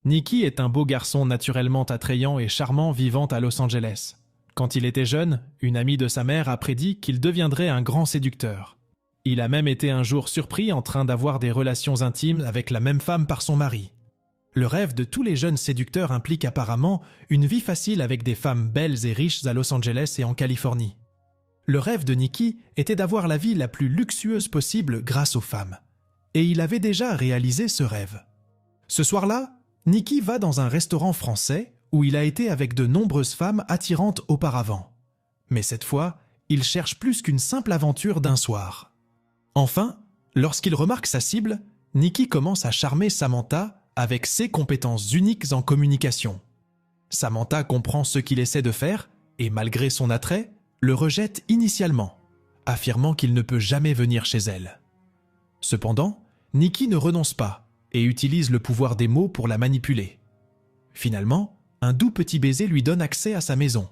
Nicky est un beau garçon naturellement attrayant et charmant vivant à Los Angeles. Quand il était jeune, une amie de sa mère a prédit qu'il deviendrait un grand séducteur. Il a même été un jour surpris en train d'avoir des relations intimes avec la même femme par son mari. Le rêve de tous les jeunes séducteurs implique apparemment une vie facile avec des femmes belles et riches à Los Angeles et en Californie. Le rêve de Nicky était d'avoir la vie la plus luxueuse possible grâce aux femmes. Et il avait déjà réalisé ce rêve. Ce soir-là, Nicky va dans un restaurant français où il a été avec de nombreuses femmes attirantes auparavant. Mais cette fois, il cherche plus qu'une simple aventure d'un soir. Enfin, lorsqu'il remarque sa cible, Nicky commence à charmer Samantha avec ses compétences uniques en communication. Samantha comprend ce qu'il essaie de faire et, malgré son attrait, le rejette initialement, affirmant qu'il ne peut jamais venir chez elle. Cependant, Nicky ne renonce pas et utilise le pouvoir des mots pour la manipuler. Finalement, un doux petit baiser lui donne accès à sa maison.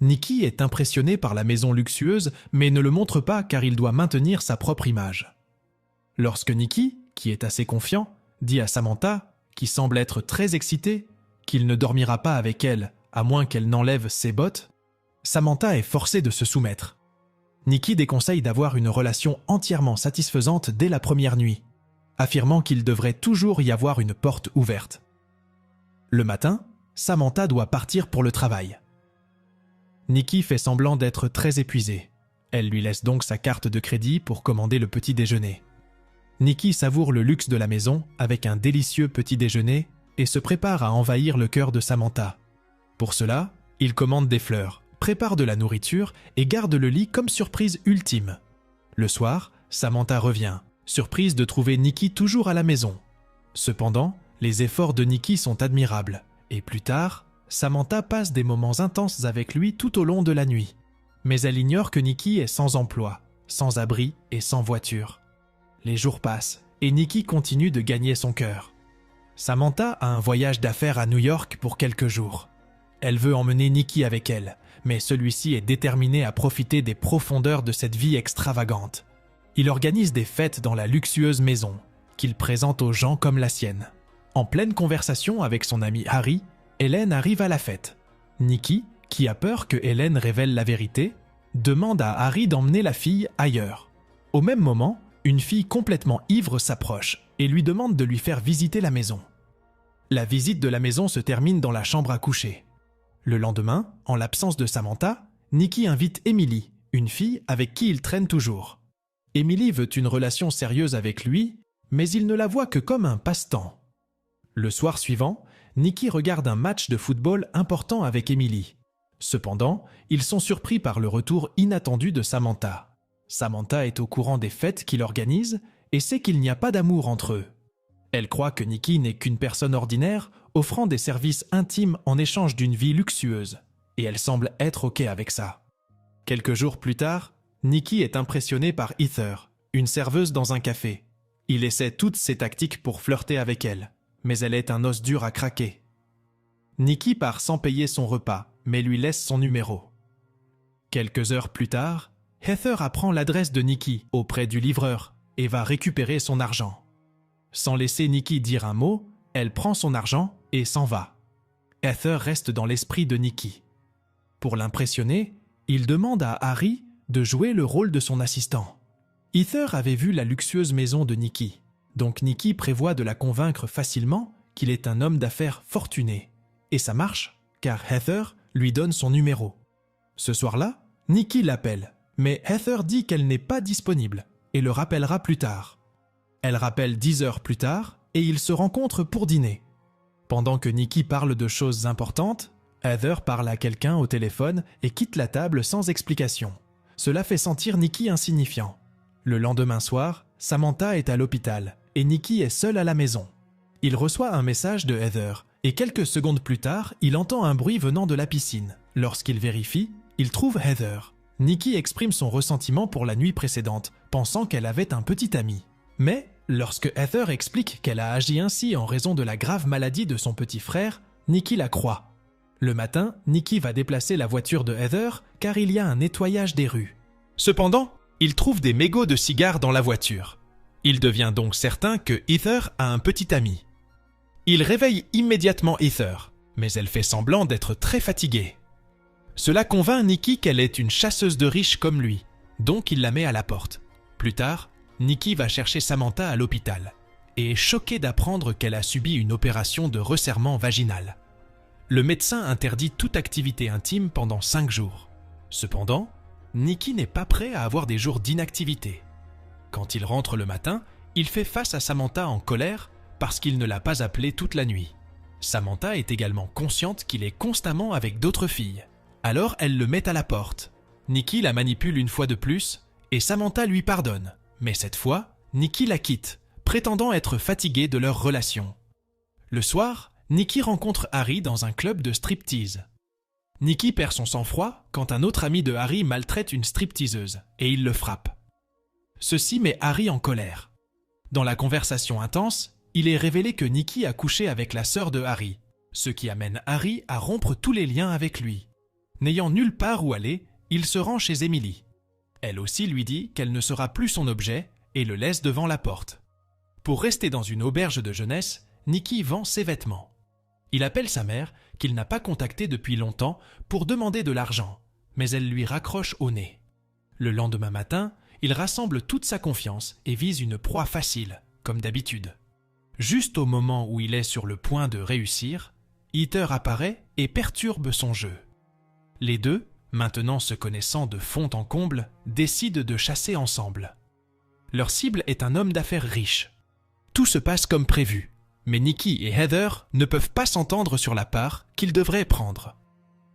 Nicky est impressionné par la maison luxueuse, mais ne le montre pas car il doit maintenir sa propre image. Lorsque Nicky, qui est assez confiant, dit à Samantha, qui semble être très excitée, qu'il ne dormira pas avec elle à moins qu'elle n'enlève ses bottes, Samantha est forcée de se soumettre. Nicky déconseille d'avoir une relation entièrement satisfaisante dès la première nuit, affirmant qu'il devrait toujours y avoir une porte ouverte. Le matin, Samantha doit partir pour le travail. Nicky fait semblant d'être très épuisée. Elle lui laisse donc sa carte de crédit pour commander le petit déjeuner. Nicky savoure le luxe de la maison avec un délicieux petit déjeuner et se prépare à envahir le cœur de Samantha. Pour cela, il commande des fleurs, prépare de la nourriture et garde le lit comme surprise ultime. Le soir, Samantha revient, surprise de trouver Nicky toujours à la maison. Cependant, les efforts de Nicky sont admirables, et plus tard, Samantha passe des moments intenses avec lui tout au long de la nuit. Mais elle ignore que Nicky est sans emploi, sans abri et sans voiture. Les jours passent, et Nicky continue de gagner son cœur. Samantha a un voyage d'affaires à New York pour quelques jours. Elle veut emmener Nicky avec elle, mais celui-ci est déterminé à profiter des profondeurs de cette vie extravagante. Il organise des fêtes dans la luxueuse maison, qu'il présente aux gens comme la sienne. En pleine conversation avec son ami Harry, Hélène arrive à la fête. Nicky, qui a peur que Hélène révèle la vérité, demande à Harry d'emmener la fille ailleurs. Au même moment, une fille complètement ivre s'approche et lui demande de lui faire visiter la maison. La visite de la maison se termine dans la chambre à coucher. Le lendemain, en l'absence de Samantha, Nicky invite Emily, une fille avec qui il traîne toujours. Emily veut une relation sérieuse avec lui, mais il ne la voit que comme un passe-temps. Le soir suivant, Nicky regarde un match de football important avec Emily. Cependant, ils sont surpris par le retour inattendu de Samantha. Samantha est au courant des fêtes qu'il organise et sait qu'il n'y a pas d'amour entre eux. Elle croit que Nicky n'est qu'une personne ordinaire offrant des services intimes en échange d'une vie luxueuse, et elle semble être OK avec ça. Quelques jours plus tard, Nicky est impressionné par Heather, une serveuse dans un café. Il essaie toutes ses tactiques pour flirter avec elle, mais elle est un os dur à craquer. Nicky part sans payer son repas, mais lui laisse son numéro. Quelques heures plus tard, Heather apprend l'adresse de Nicky auprès du livreur et va récupérer son argent. Sans laisser Nicky dire un mot, elle prend son argent et s'en va. Heather reste dans l'esprit de Nicky. Pour l'impressionner, il demande à Harry de jouer le rôle de son assistant. Heather avait vu la luxueuse maison de Nicky, donc Nicky prévoit de la convaincre facilement qu'il est un homme d'affaires fortuné. Et ça marche, car Heather lui donne son numéro. Ce soir-là, Nicky l'appelle, mais Heather dit qu'elle n'est pas disponible et le rappellera plus tard. Elle rappelle 10 heures plus tard et ils se rencontrent pour dîner. Pendant que Nicky parle de choses importantes, Heather parle à quelqu'un au téléphone et quitte la table sans explication. Cela fait sentir Nicky insignifiant. Le lendemain soir, Samantha est à l'hôpital et Nicky est seul à la maison. Il reçoit un message de Heather et quelques secondes plus tard, il entend un bruit venant de la piscine. Lorsqu'il vérifie, il trouve Heather. Nicky exprime son ressentiment pour la nuit précédente, pensant qu'elle avait un petit ami. Mais, lorsque Heather explique qu'elle a agi ainsi en raison de la grave maladie de son petit frère, Nicky la croit. Le matin, Nicky va déplacer la voiture de Heather car il y a un nettoyage des rues. Cependant, il trouve des mégots de cigares dans la voiture. Il devient donc certain que Heather a un petit ami. Il réveille immédiatement Heather, mais elle fait semblant d'être très fatiguée. Cela convainc Nikki qu'elle est une chasseuse de riches comme lui, donc il la met à la porte. Plus tard, Nikki va chercher Samantha à l'hôpital et est choquée d'apprendre qu'elle a subi une opération de resserrement vaginal. Le médecin interdit toute activité intime pendant 5 jours. Cependant, Nikki n'est pas prêt à avoir des jours d'inactivité. Quand il rentre le matin, il fait face à Samantha en colère parce qu'il ne l'a pas appelée toute la nuit. Samantha est également consciente qu'il est constamment avec d'autres filles. Alors elle le met à la porte. Nikki la manipule une fois de plus et Samantha lui pardonne. Mais cette fois, Nikki la quitte, prétendant être fatiguée de leur relation. Le soir, Nikki rencontre Harry dans un club de striptease. Nikki perd son sang-froid quand un autre ami de Harry maltraite une stripteaseuse et il le frappe. Ceci met Harry en colère. Dans la conversation intense, il est révélé que Nikki a couché avec la sœur de Harry, ce qui amène Harry à rompre tous les liens avec lui. N'ayant nulle part où aller, il se rend chez Emily. Elle aussi lui dit qu'elle ne sera plus son objet et le laisse devant la porte. Pour rester dans une auberge de jeunesse, Nikki vend ses vêtements. Il appelle sa mère, qu'il n'a pas contactée depuis longtemps, pour demander de l'argent, mais elle lui raccroche au nez. Le lendemain matin, il rassemble toute sa confiance et vise une proie facile, comme d'habitude. Juste au moment où il est sur le point de réussir, Heather apparaît et perturbe son jeu. Les deux, maintenant se connaissant de fond en comble, décident de chasser ensemble. Leur cible est un homme d'affaires riche. Tout se passe comme prévu, mais Nikki et Heather ne peuvent pas s'entendre sur la part qu'ils devraient prendre.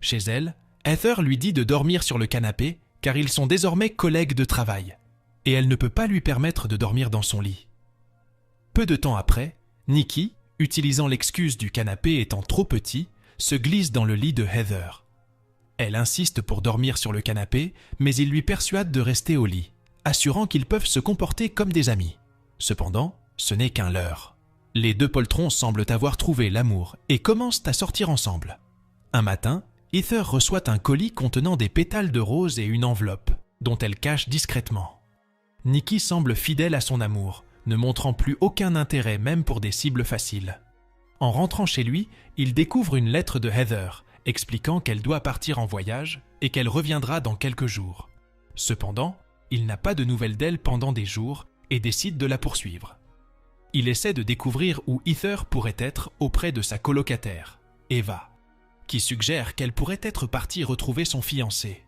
Chez elle, Heather lui dit de dormir sur le canapé car ils sont désormais collègues de travail, et elle ne peut pas lui permettre de dormir dans son lit. Peu de temps après, Nikki, utilisant l'excuse du canapé étant trop petit, se glisse dans le lit de Heather. Elle insiste pour dormir sur le canapé, mais il lui persuade de rester au lit, assurant qu'ils peuvent se comporter comme des amis. Cependant, ce n'est qu'un leurre. Les deux poltrons semblent avoir trouvé l'amour et commencent à sortir ensemble. Un matin, Heather reçoit un colis contenant des pétales de rose et une enveloppe, dont elle cache discrètement. Nikki semble fidèle à son amour, ne montrant plus aucun intérêt même pour des cibles faciles. En rentrant chez lui, il découvre une lettre de Heather, expliquant qu'elle doit partir en voyage et qu'elle reviendra dans quelques jours. Cependant, il n'a pas de nouvelles d'elle pendant des jours et décide de la poursuivre. Il essaie de découvrir où Heather pourrait être auprès de sa colocataire, Eva, qui suggère qu'elle pourrait être partie retrouver son fiancé.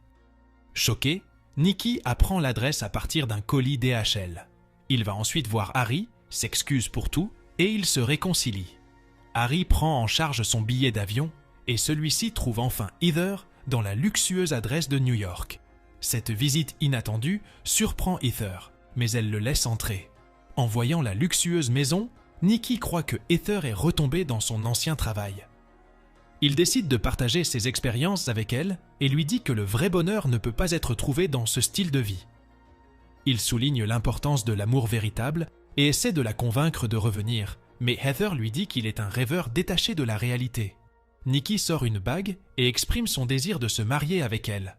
Choqué, Nikki apprend l'adresse à partir d'un colis DHL. Il va ensuite voir Harry, s'excuse pour tout et ils se réconcilient. Harry prend en charge son billet d'avion et celui-ci trouve enfin Heather dans la luxueuse adresse de New York. Cette visite inattendue surprend Heather, mais elle le laisse entrer. En voyant la luxueuse maison, Nikki croit que Heather est retombée dans son ancien travail. Il décide de partager ses expériences avec elle et lui dit que le vrai bonheur ne peut pas être trouvé dans ce style de vie. Il souligne l'importance de l'amour véritable et essaie de la convaincre de revenir, mais Heather lui dit qu'il est un rêveur détaché de la réalité. Nikki sort une bague et exprime son désir de se marier avec elle.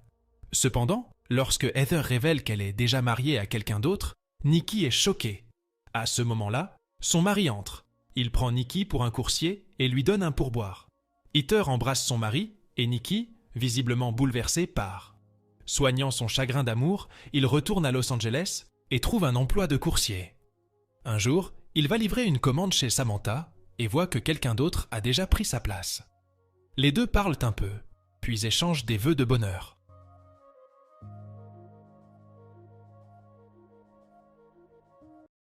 Cependant, lorsque Heather révèle qu'elle est déjà mariée à quelqu'un d'autre, Nikki est choquée. À ce moment-là, son mari entre. Il prend Nikki pour un coursier et lui donne un pourboire. Heather embrasse son mari et Nikki, visiblement bouleversée, part. Soignant son chagrin d'amour, il retourne à Los Angeles et trouve un emploi de coursier. Un jour, il va livrer une commande chez Samantha et voit que quelqu'un d'autre a déjà pris sa place. Les deux parlent un peu, puis échangent des vœux de bonheur.